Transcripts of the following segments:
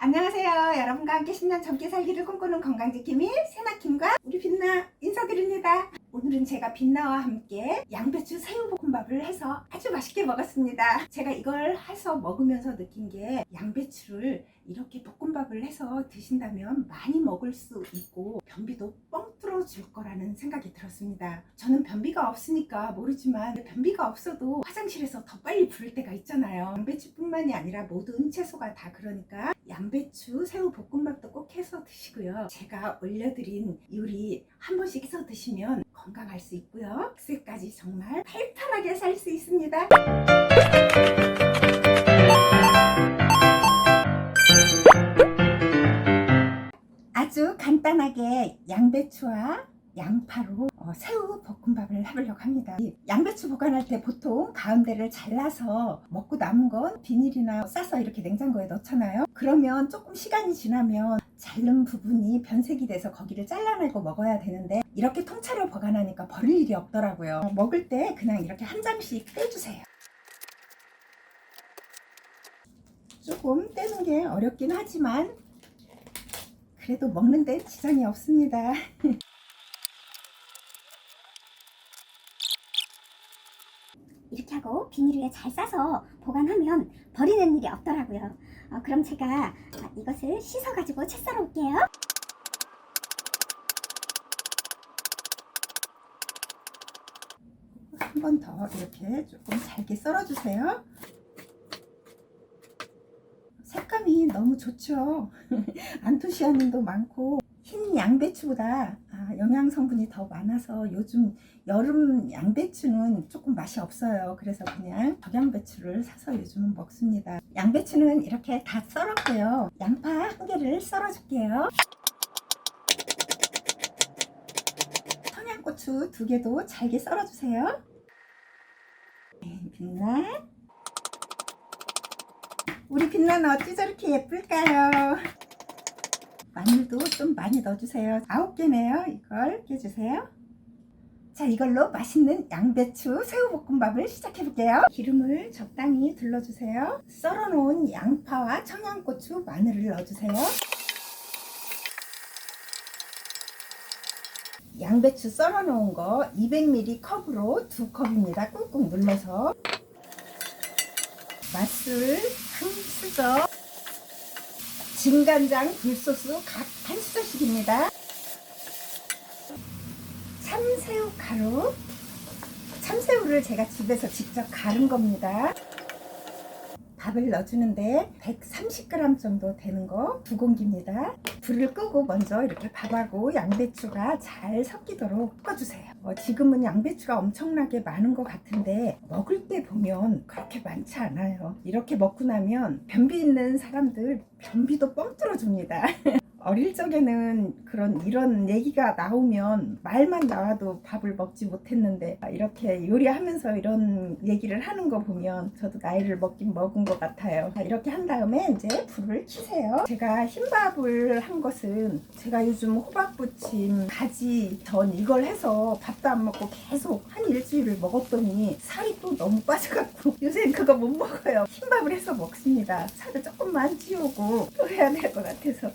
안녕하세요. 여러분과 함께 10년 젊게 살기를 꿈꾸는 건강지킴이 세나킴과 우리 빛나 인사드립니다. 오늘은 제가 빛나와 함께 양배추 새우볶음밥을 해서 아주 맛있게 먹었습니다. 제가 이걸 해서 먹으면서 느낀 게 양배추를 이렇게 볶음밥을 해서 드신다면 많이 먹을 수 있고 변비도 뻥 뚫어줄 거라는 생각이 들었습니다. 저는 변비가 없으니까 모르지만 변비가 없어도 화장실에서 더 빨리 부를 때가 있잖아요. 양배추뿐만이 아니라 모든 채소가 다 그러니까 양배추 새우 볶음밥도 꼭 해서 드시고요. 제가 올려드린 요리 한 번씩 해서 드시면 건강할 수 있고요. 그새까지 정말 팔팔하게 살 수 있습니다. 아주 간단하게 양배추와 양파로 새우 볶음밥을 해보려고 합니다. 양배추 보관할 때 보통 가운데를 잘라서 먹고 남은 건 비닐이나 싸서 이렇게 냉장고에 넣잖아요. 그러면 조금 시간이 지나면 자른 부분이 변색이 돼서 거기를 잘라내고 먹어야 되는데 이렇게 통째로 보관하니까 버릴 일이 없더라고요. 먹을 때 그냥 이렇게 한 장씩 떼주세요. 조금 떼는 게 어렵긴 하지만 그래도 먹는데 지장이 없습니다. 이렇게 하고 비닐에 잘 싸서 보관하면 버리는 일이 없더라고요. 그럼 제가 이것을 씻어 가지고 채 썰어 올게요. 한 번 더 이렇게 조금 잘게 썰어 주세요. 색감이 너무 좋죠. 안토시아닌도 많고 흰 양배추보다 영양 성분이 더 많아서 요즘 여름 양배추는 조금 맛이 없어요. 그래서 그냥 적양배추를 사서 요즘은 먹습니다. 양배추는 이렇게 다 썰었고요. 양파 한 개를 썰어 줄게요. 청양고추 2개도 잘게 썰어 주세요. 빛나, 우리 빛나는 어찌 저렇게 예쁠까요? 마늘도 좀 많이 넣어주세요. 9개네요. 이걸 깨주세요. 자, 이걸로 맛있는 양배추 새우볶음밥을 시작해볼게요. 기름을 적당히 둘러주세요. 썰어놓은 양파와 청양고추, 마늘을 넣어주세요. 양배추 썰어놓은 거 200ml 컵으로 2컵입니다. 꾹꾹 눌러서 맛술 한 수저, 진간장 굴소스 각 한 수저씩입니다. 참새우 가루, 참새우를 제가 집에서 직접 갈은 겁니다. 밥을 넣어주는데 130g 정도 되는 거 2공기입니다. 불을 끄고 먼저 이렇게 밥하고 양배추가 잘 섞이도록 볶아주세요. 지금은 양배추가 엄청나게 많은 것 같은데 먹을 때 보면 그렇게 많지 않아요. 이렇게 먹고 나면 변비 있는 사람들 변비도 뻥 뚫어줍니다. 어릴 적에는 이런 얘기가 나오면 말만 나와도 밥을 먹지 못했는데 이렇게 요리하면서 이런 얘기를 하는 거 보면 저도 나이를 먹긴 먹은 것 같아요. 이렇게 한 다음에 이제 불을 켜세요. 제가 흰밥을 한 것은 제가 요즘 호박부침, 가지 전 이걸 해서 밥도 안 먹고 계속 한 일주일을 먹었더니 살이 또 너무 빠져갖고 요새 그거 못 먹어요. 흰밥을 해서 먹습니다. 살을 조금만 찌우고 또 해야 될 것 같아서.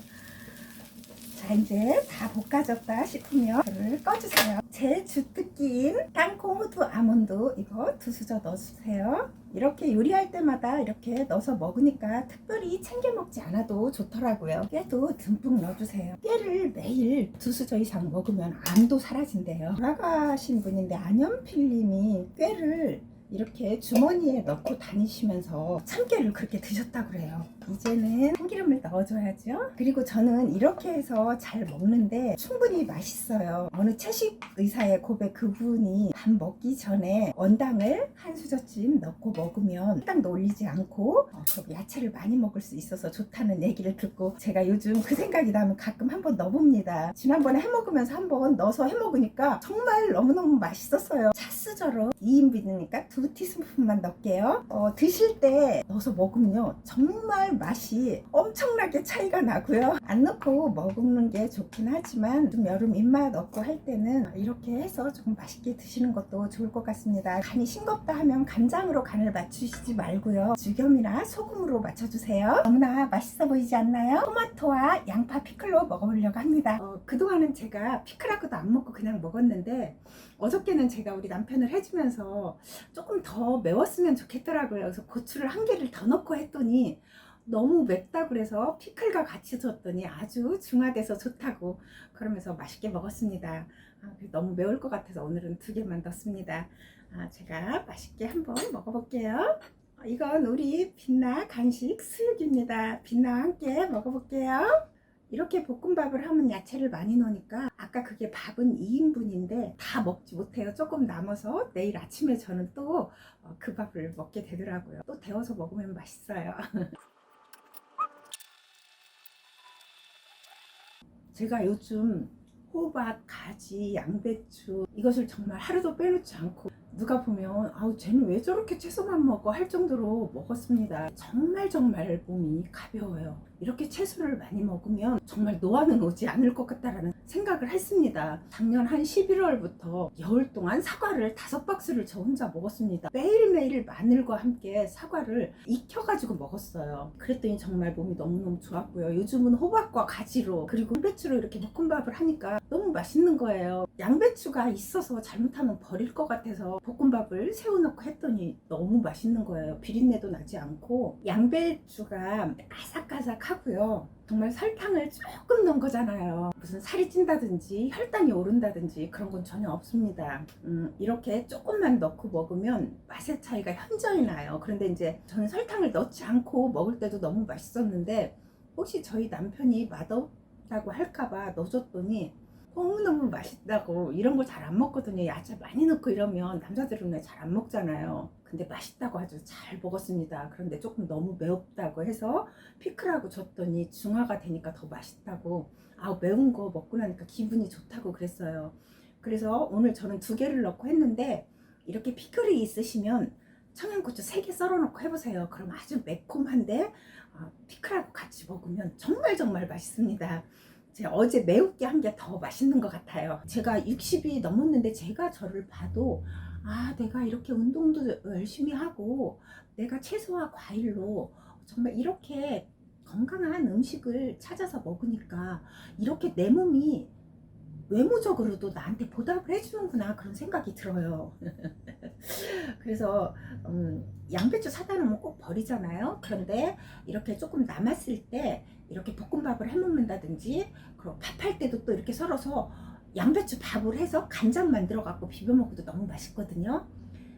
자, 이제 다 볶아졌다 싶으면 불을 꺼주세요. 제 주특기인 땅콩, 호두, 아몬드 이거 2수저 넣어주세요. 이렇게 요리할 때마다 이렇게 넣어서 먹으니까 특별히 챙겨 먹지 않아도 좋더라고요. 깨도 듬뿍 넣어주세요. 깨를 매일 2수저 이상 먹으면 암도 사라진대요. 돌아가신 분인데 안연필님이 깨를 이렇게 주머니에 넣고 다니시면서 참깨를 그렇게 드셨다고 그래요. 이제는 참기름을 넣어줘야죠. 그리고 저는 이렇게 해서 잘 먹는데 충분히 맛있어요. 어느 채식 의사의 고백, 그분이 밥 먹기 전에 원당을 한 수저쯤 넣고 먹으면 혈당도 올리지 않고 야채를 많이 먹을 수 있어서 좋다는 얘기를 듣고 제가 요즘 그 생각이 나면 가끔 한번 넣어봅니다. 지난번에 해먹으면서 한번 넣어서 해먹으니까 정말 너무너무 맛있었어요. 차수저로 2인분이니까 2티스푼만 넣을게요. 드실 때 넣어서 먹으면요 정말 맛이 엄청나게 차이가 나고요. 안 넣고 먹는 게 좋긴 하지만 좀 여름 입맛 없고 할 때는 이렇게 해서 좀 맛있게 드시는 것도 좋을 것 같습니다. 간이 싱겁다 하면 간장으로 간을 맞추시지 말고요, 죽염이나 소금으로 맞춰주세요. 너무나 맛있어 보이지 않나요? 토마토와 양파 피클로 먹어보려고 합니다. 그동안은 제가 피클하고도 안 먹고 그냥 먹었는데 어저께는 제가 우리 남편을 해주면서 조금 더 매웠으면 좋겠더라고요. 그래서 고추를 한 개를 더 넣고 했더니 너무 맵다 그래서 피클과 같이 줬더니 아주 중화돼서 좋다고 그러면서 맛있게 먹었습니다. 너무 매울 것 같아서 오늘은 2개만 넣습니다. 제가 맛있게 한번 먹어볼게요. 이건 우리 빛나 간식 수육입니다. 빛나와 함께 먹어볼게요. 이렇게 볶음밥을 하면 야채를 많이 넣으니까 아까 그게 밥은 2인분인데 다 먹지 못해요. 조금 남아서 내일 아침에 저는 또 그 밥을 먹게 되더라고요. 또 데워서 먹으면 맛있어요. 제가 요즘 호박, 가지, 양배추 이것을 정말 하루도 빼놓지 않고 누가 보면 아우 쟤는 왜 저렇게 채소만 먹어 할 정도로 먹었습니다. 정말 몸이 가벼워요. 이렇게 채소를 많이 먹으면 정말 노화는 오지 않을 것 같다라는 생각을 했습니다. 작년 한 11월부터 겨울 동안 사과를 5박스를 저 혼자 먹었습니다. 매일매일 마늘과 함께 사과를 익혀가지고 먹었어요. 그랬더니 정말 몸이 너무너무 좋았고요. 요즘은 호박과 가지로 그리고 양배추로 이렇게 볶음밥을 하니까 너무 맛있는 거예요. 양배추가 있어서 잘못하면 버릴 것 같아서 볶음밥을 세워놓고 했더니 너무 맛있는 거예요. 비린내도 나지 않고 양배추가 아삭아삭하고요. 정말 설탕을 조금 넣은 거잖아요. 무슨 살이 찐다든지 혈당이 오른다든지 그런 건 전혀 없습니다. 이렇게 조금만 넣고 먹으면 맛의 차이가 현저히 나요. 그런데 이제 저는 설탕을 넣지 않고 먹을 때도 너무 맛있었는데 혹시 저희 남편이 맛없다고 할까봐 넣어줬더니 너무너무 맛있다고. 이런 거 잘 안 먹거든요. 야채 많이 넣고 이러면 남자들은 왜 잘 안 먹잖아요. 근데 맛있다고 아주 잘 먹었습니다. 그런데 조금 너무 매웠다고 해서 피클하고 줬더니 중화가 되니까 더 맛있다고, 매운 거 먹고 나니까 기분이 좋다고 그랬어요. 그래서 오늘 저는 2개를 넣고 했는데 이렇게 피클이 있으시면 청양고추 3개 썰어 놓고 해보세요. 그럼 아주 매콤한데 피클하고 같이 먹으면 정말 맛있습니다. 제가 어제 매우게 한 게 더 맛있는 것 같아요. 제가 60이 넘었는데 제가 저를 봐도 내가 이렇게 운동도 열심히 하고 내가 채소와 과일로 정말 이렇게 건강한 음식을 찾아서 먹으니까 이렇게 내 몸이 외모적으로도 나한테 보답을 해주는구나 그런 생각이 들어요. 그래서 양배추 사다 놓으면 꼭 버리잖아요. 그런데 이렇게 조금 남았을 때 이렇게 볶음밥을 해 먹는다든지 그리고 밥할 때도 또 이렇게 썰어서 양배추 밥을 해서 간장 만들어 갖고 비벼 먹어도 너무 맛있거든요.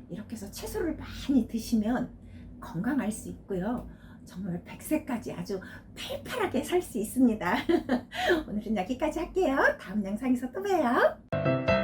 이렇게 해서 채소를 많이 드시면 건강할 수 있고요. 정말 100세까지 아주 팔팔하게 살 수 있습니다. 오늘은 여기까지 할게요. 다음 영상에서 또 봬요.